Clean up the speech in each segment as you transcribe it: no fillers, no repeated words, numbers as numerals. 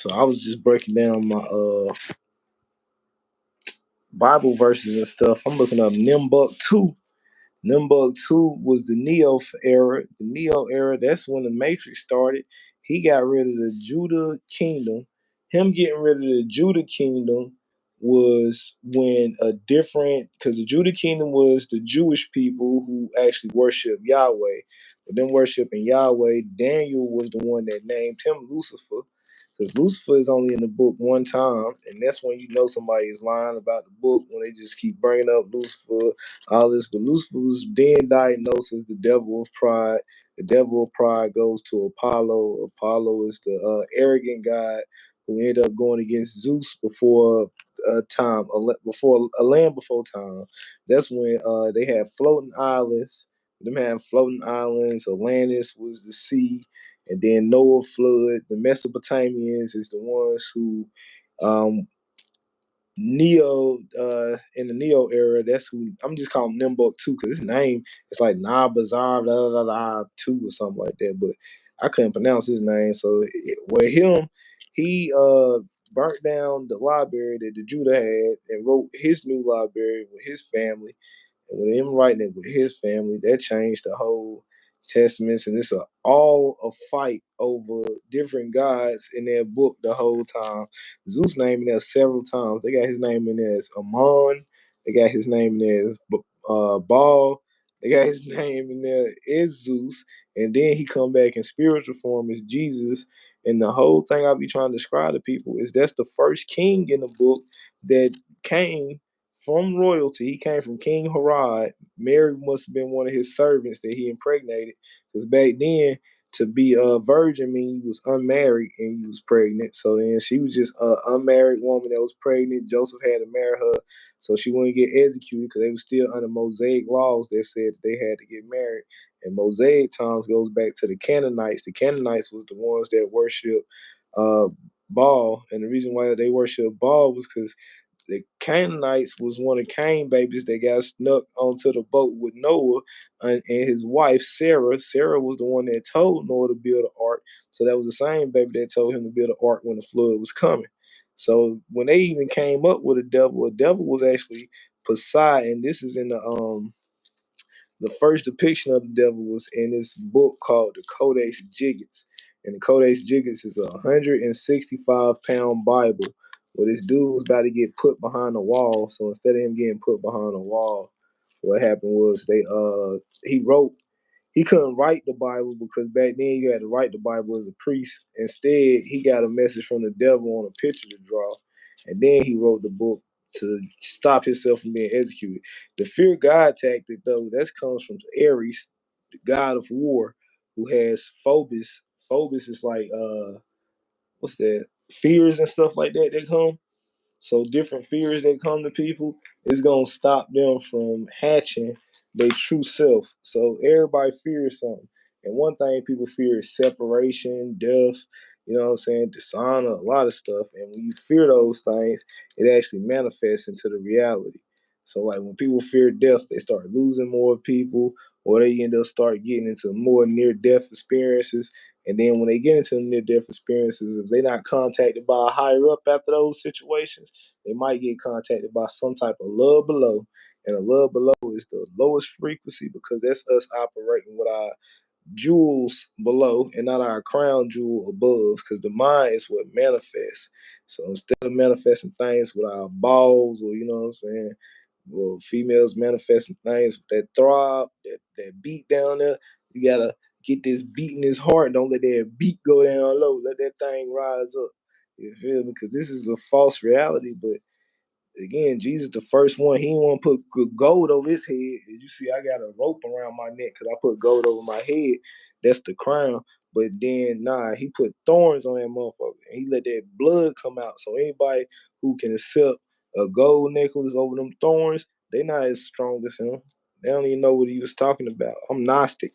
So I was just breaking down my Bible verses and stuff. I'm looking up Nimbuk 2. Nimbuk 2 was the Neo era. The Neo era, that's when the Matrix started. He got rid of the Judah kingdom. Him getting rid of the Judah kingdom was when a different, because the Judah kingdom was the Jewish people who actually worship Yahweh. But them worshiping Yahweh, Daniel was the one that named him Lucifer. Because Lucifer is only in the book one time, and that's when you know somebody is lying about the book when they just keep bringing up Lucifer, all this. But Lucifer was then diagnosed as the devil of pride. The devil of pride goes to Apollo. Apollo is the arrogant god who ended up going against Zeus before time, before a land before time. That's when they had floating islands. Them had floating islands. Atlantis was the sea, and then Noah flood. The Mesopotamians is the ones who um, Neo in the Neo era. That's who I'm just calling Nimbuk 2 because his name is like Nabazar two or something like that. But I couldn't pronounce his name. So with him, he burnt down the library that the Judah had and wrote his new library with his family. And with him writing it with his family, that changed the whole testaments, and it's all a fight over different gods in their book the whole time. Zeus name in there several times. They got his name in there as Amon. They got his name in there as Baal. They got his name in there as Zeus. And then he come back in spiritual form as Jesus. And the whole thing I be trying to describe to people is that's the first king in the book that came from royalty. He came from King Herod. Mary must have been one of his servants that he impregnated. Because back then, to be a virgin mean you was unmarried and you was pregnant. So then she was just an unmarried woman that was pregnant. Joseph had to marry her so she wouldn't get executed because they were still under Mosaic laws that said they had to get married. And Mosaic times goes back to the Canaanites. The Canaanites was the ones that worship uh, Baal. And the reason why they worship Baal was because the Canaanites was one of Cain babies that got snuck onto the boat with Noah and his wife Sarah. Sarah was the one that told Noah to build an ark. So that was the same baby that told him to build an ark when the flood was coming. So when they even came up with a devil was actually Poseidon. This is in the first depiction of the devil was in this book called the Codex Gigas. And the Codex Gigas is a 165-pound Bible where this dude was about to get put behind the wall. So instead of him getting put behind the wall, what happened was he couldn't write the Bible because back then you had to write the Bible as a priest. Instead, he got a message from the devil on a picture to draw. And then he wrote the book to stop himself from being executed. The fear God tactic, though, that comes from Ares, the god of war, who has Phobos. Phobos is like what's that? Fears and stuff like that come. So different fears that come to people is gonna stop them from hatching their true self. So everybody fears something. And one thing people fear is separation, death, you know what I'm saying, dishonor, a lot of stuff. And when you fear those things, it actually manifests into the reality. So like when people fear death, they start losing more people, or they end up start getting into more near death experiences. And then when they get into near death experiences, if they're not contacted by a higher up after those situations, they might get contacted by some type of love below. And a love below is the lowest frequency because that's us operating with our jewels below and not our crown jewel above because the mind is what manifests. So instead of manifesting things with our balls or, you know what I'm saying, well, females manifesting things that throb, that beat down there, you gotta get this beat in his heart. Don't let that beat go down low. Let that thing rise up. You feel me? Because this is a false reality, but again, Jesus the first one, he didn't want to put gold over his head. You see, I got a rope around my neck because I put gold over my head. That's the crown. But then, nah, he put thorns on that motherfucker. And he let that blood come out. So anybody who can accept a gold necklace over them thorns, they not as strong as him. They don't even know what he was talking about. I'm Gnostic.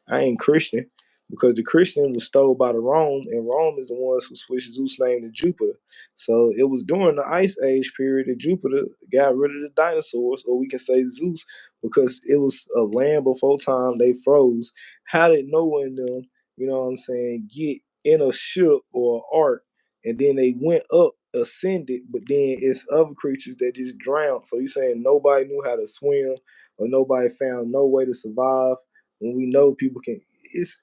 I ain't Christian because the Christian was stole by the Rome, and Rome is the ones who switched Zeus' name to Jupiter. So it was during the Ice Age period that Jupiter got rid of the dinosaurs, or we can say Zeus, because it was a land before time. They froze. How did Noah and them, you know what I'm saying, get in a ship or an ark and then they went up, ascended, but then it's other creatures that just drowned. So you saying nobody knew how to swim, or nobody found no way to survive when we know people can. It's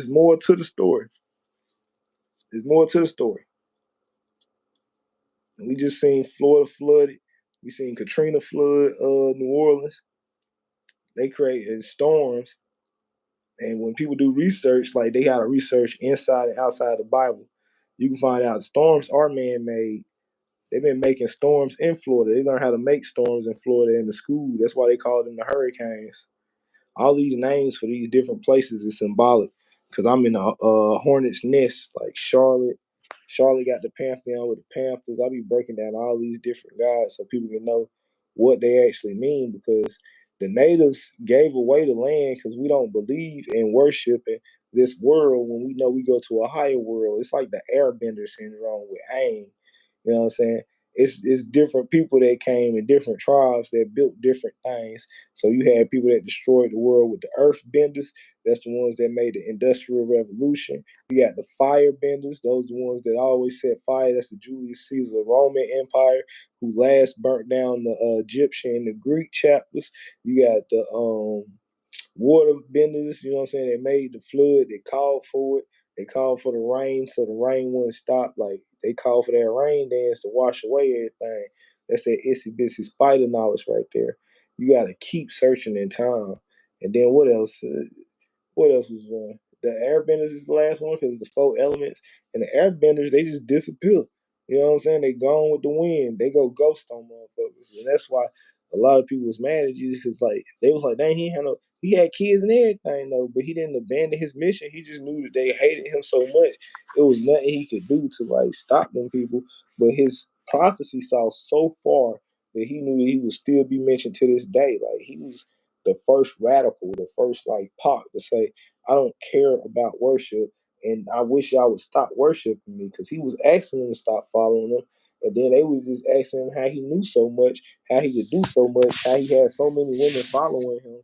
more to the story. There's more to the story. We just seen Florida flooded. We seen Katrina flood New Orleans. They created storms, and when people do research, like they gotta research inside and outside the Bible, you can find out storms are man made. They've been making storms in Florida. They learned how to make storms in Florida in the school. That's why they call them the hurricanes. All these names for these different places is symbolic. Because I'm in a hornet's nest, like Charlotte. Charlotte got the Pantheon with the Panthers. I'll be breaking down all these different guys so people can know what they actually mean. Because the natives gave away the land because we don't believe in worshiping this world when we know we go to a higher world. It's like the airbender syndrome with Aang. You know what I'm saying? It's different people that came in different tribes that built different things. So you had people that destroyed the world with the earth benders. That's the ones that made the industrial revolution. You got the fire benders. Those are the ones that always set fire. That's the Julius Caesar Roman Empire, who last burnt down the Egyptian and the Greek chapters. You got the water benders, you know what I'm saying? They made the flood, they called for it, they called for the rain so the rain wouldn't stop. Like they called for that rain dance to wash away everything. That's that itsy bitsy spider knowledge right there. You gotta keep searching in time. And then what else? What else was one? The airbenders is the last one because the four elements and the airbenders they just disappear. You know what I'm saying? They gone with the wind. They go ghost on motherfuckers, and that's why a lot of people was mad at Jesus because like they was like, dang, he had kids and everything though, but he didn't abandon his mission. He just knew that they hated him so much. It was nothing he could do to like stop them people. But his prophecy saw so far that he knew that he would still be mentioned to this day. Like he was the first radical, the first like Pac to say, I don't care about worship and I wish y'all would stop worshiping me because he was asking them to stop following him. And then they was just asking him how he knew so much, how he could do so much, how he had so many women following him.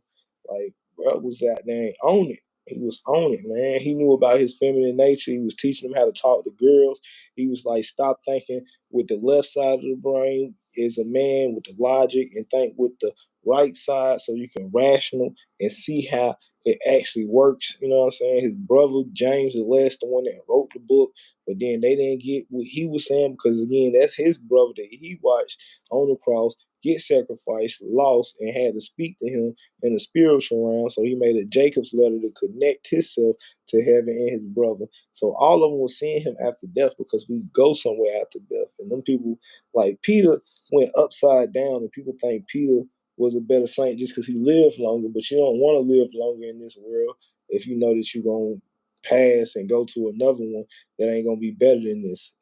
Like, bro was that dang on it. He was on it, man. He knew about his feminine nature. He was teaching them how to talk to girls. He was like, stop thinking with the left side of the brain as a man with the logic and think with the right side so you can rational and see how it actually works. You know what I'm saying? His brother James the West, the one that wrote the book, but then they didn't get what he was saying because again, that's his brother that he watched on the cross get sacrificed, lost, and had to speak to him in the spiritual realm. So he made a Jacob's letter to connect himself to heaven and his brother. So all of them were seeing him after death because we go somewhere after death. And them people like Peter went upside down, and people think Peter was a better saint just because he lived longer, but you don't want to live longer in this world if you know that you're going to pass and go to another one that ain't going to be better than this.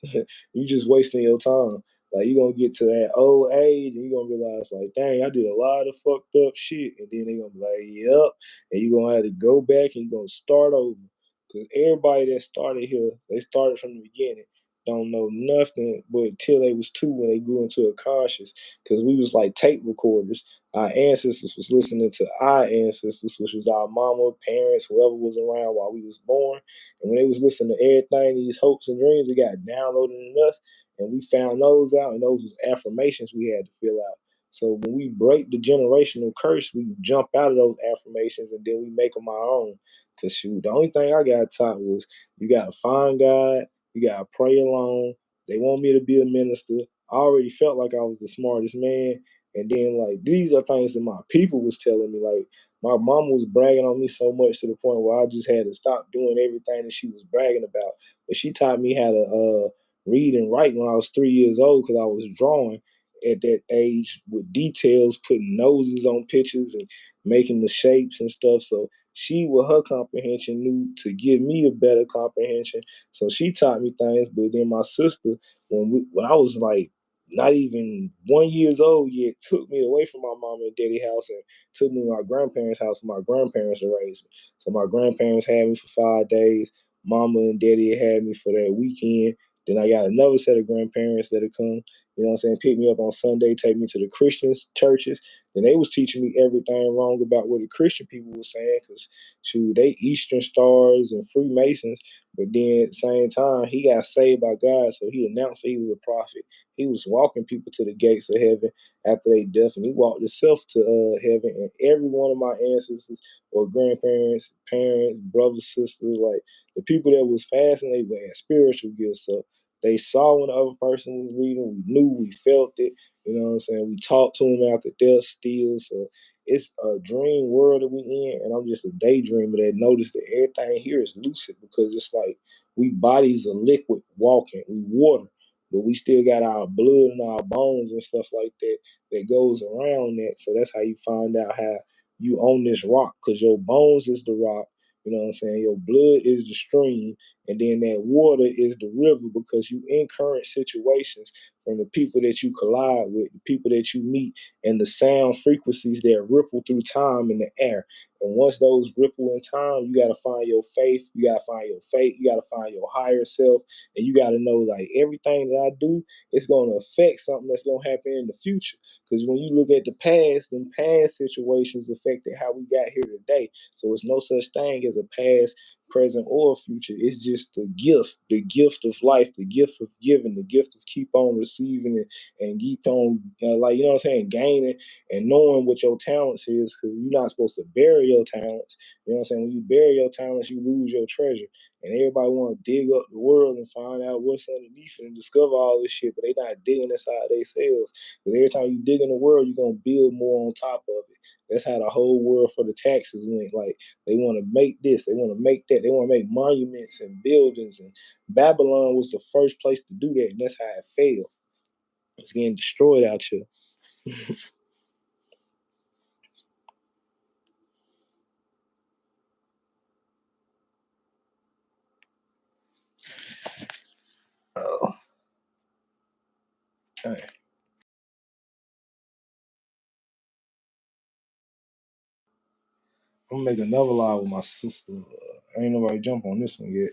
You just wasting your time. Like, you're going to get to that old age and you're going to realize, like, dang, I did a lot of fucked up shit. And then they're going to be like, yep. And you're going to have to go back and you're going to start over. Because everybody that started here, they started from the beginning don't know nothing but until they was two when they grew into a conscious because we was like tape recorders. Our ancestors was listening to our ancestors, which was our mama, parents, whoever was around while we was born. And when they was listening to everything, these hopes and dreams, they got downloaded in us, and we found those out, and those was affirmations we had to fill out. So when we break the generational curse, we jump out of those affirmations and then we make them our own. Cause shoot, the only thing I got taught was you gotta find God, you gotta pray alone. They want me to be a minister. I already felt like I was the smartest man. And then like these are things that my people was telling me. Like my mom was bragging on me so much to the point where I just had to stop doing everything that she was bragging about. But she taught me how to read and write when I was 3 years old because I was drawing at that age with details, putting noses on pictures and making the shapes and stuff. So she, with her comprehension, knew to give me a better comprehension. So she taught me things. But then my sister, when I was like not even 1 years old yet, took me away from my mom and daddy house and took me to my grandparents' house. My grandparents raised me. So my grandparents had me for 5 days. Mama and daddy had me for that weekend. Then I got another set of grandparents that'll come, you know what I'm saying, pick me up on Sunday, take me to the Christian churches. Then they was teaching me everything wrong about what the Christian people were saying, because shoot, they Eastern Stars and Freemasons. But then at the same time, he got saved by God, so he announced that he was a prophet. He was walking people to the gates of heaven after they death, and he walked himself to heaven. And every one of my ancestors or grandparents, parents, brothers, sisters, like the people that was passing, they had spiritual gifts. So they saw when the other person was leaving. We knew, we felt it. You know what I'm saying? We talked to them after death still. So it's a dream world that we in, and I'm just a daydreamer that noticed that everything here is lucid, because it's like we bodies are liquid walking, we water, but we still got our blood and our bones and stuff like that that goes around that. So that's how you find out how you own this rock, because your bones is the rock. You know what I'm saying? Your blood is the stream, and then that water is the river, because you in current situations from the people that you collide with, the people that you meet, and the sound frequencies that ripple through time in the air. And once those ripple in time, you got to find your faith. You got to find your faith. You got to find your higher self. And you got to know, like, everything that I do, it's going to affect something that's going to happen in the future. Because when you look at the past, then past situations affected how we got here today. So it's no such thing as a past, present, or future. It's just the gift of life, the gift of giving, the gift of keep on receiving it and keep on, like, you know what I'm saying, gaining and knowing what your talents is, because you're not supposed to bury your talents. You know what I'm saying? When you bury your talents, you lose your treasure. And everybody want to dig up the world and find out what's underneath it and discover all this shit, but they not digging inside themselves. Because every time you dig in the world, you're gonna build more on top of it. That's how the whole world for the taxes went. Like, they want to make this, they want to make that, they want to make monuments and buildings. And Babylon was the first place to do that, and that's how it failed. It's getting destroyed out here. Oh, dang. I'm gonna make another live with my sister. Ain't nobody jump on this one yet.